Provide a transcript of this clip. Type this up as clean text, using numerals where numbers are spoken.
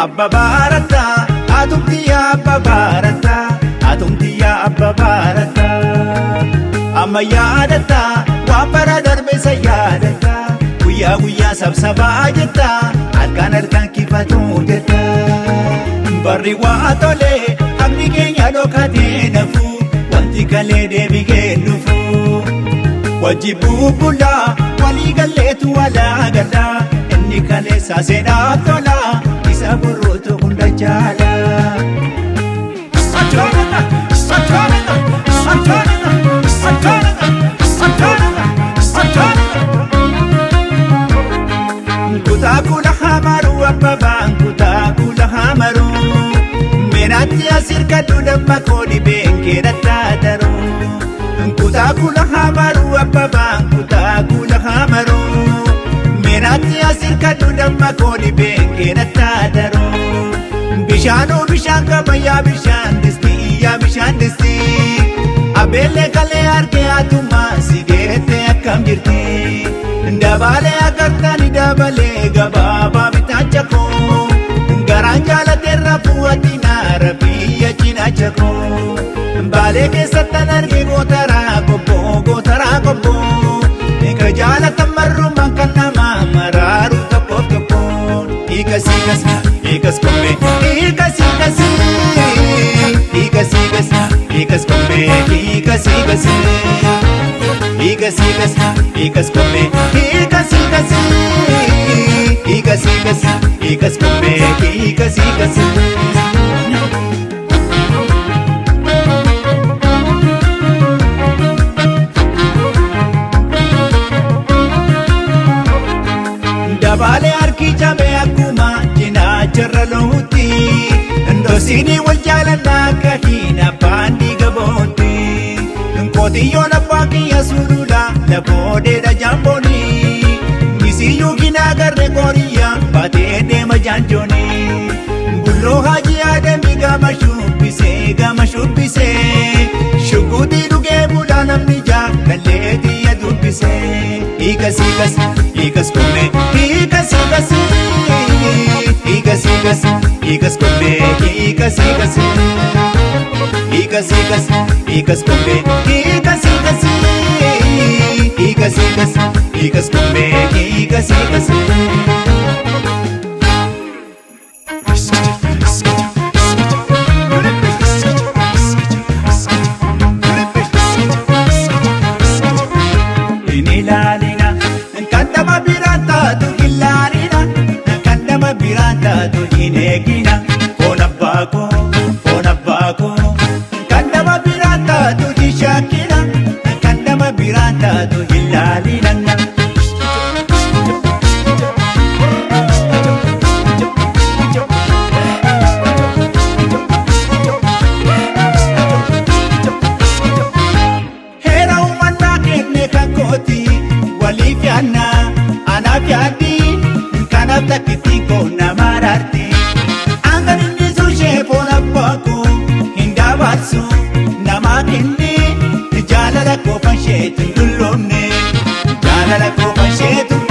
Abba barata atumtiya abba barata atumtiya abba barata amma yaadata waan bara darbe sa yaadata guyyaa guyyaa sabsabaa jetta harkaan kifatuu jetta barri waa tole abni keenya dhokatee nafu wanti kalee deebigee dhufu wajji bubbulaa walii galleetu walaa gala inni kalee saaseedhaaf tola isa borrootu hunda jaala. Kutakula hamaru ababaan kutakula hamaru menatti asirka dudamma koodi beekera taataru. Kutakula hamaru ababaan kutakula hamaru menatti asirka dudamma koodi beekera taataru. Bishaanu bishaan kabayyaa bishaan disti iyyaa bishaan disti abeellee kalee harkee atuma sigeette akkam jirti. Dabalee akartani dabalee gabaabaa bitaacha koo garaan jaalateerra fuu'atina rabiyya cinaacha koo baalee keessattan arge gootaraa kobboo eka jaalatan marrumaan kan nama maraaru tokkoof tokkoon hiikas kobbee hiikas kobbee hiikas kobbee hiikas kobbee hiikas. Dabalee harki cabee akkuma cinaacharra loohutti ndoosini wal jaalannaa akka hin abbaan dhiiga bootti. Kotiyyoon abbaa kiyya sulula laboodeedha jaambooni misiyyuu ginaa garre qooriyya baatee deema jaanjooni bulloo hajii aadamii gama shubbisee shukuutii dhugee bulaa namni jaalallee xiyya dubbisee hiikas kobbee hiikas kobbee hiikas kobbee hiikas kobbee hiikas. Inilaalina kan nama biraan taatu ilaalina kan nama biraan taatu hin eegina foon abbaa koo kan nama biraan taatu hin shakkina kan nama biraan taatu hin laalina. Heera uumannaa kenne kan kooti waliif yaadna anaaf yaaddi kanaaf takkittiin koo nama raarti. Angan inni suushee foon abbaa koo hin dabarsu nama kenne jaalala koo fansheetu dulloomne jaalala koo fansheetu.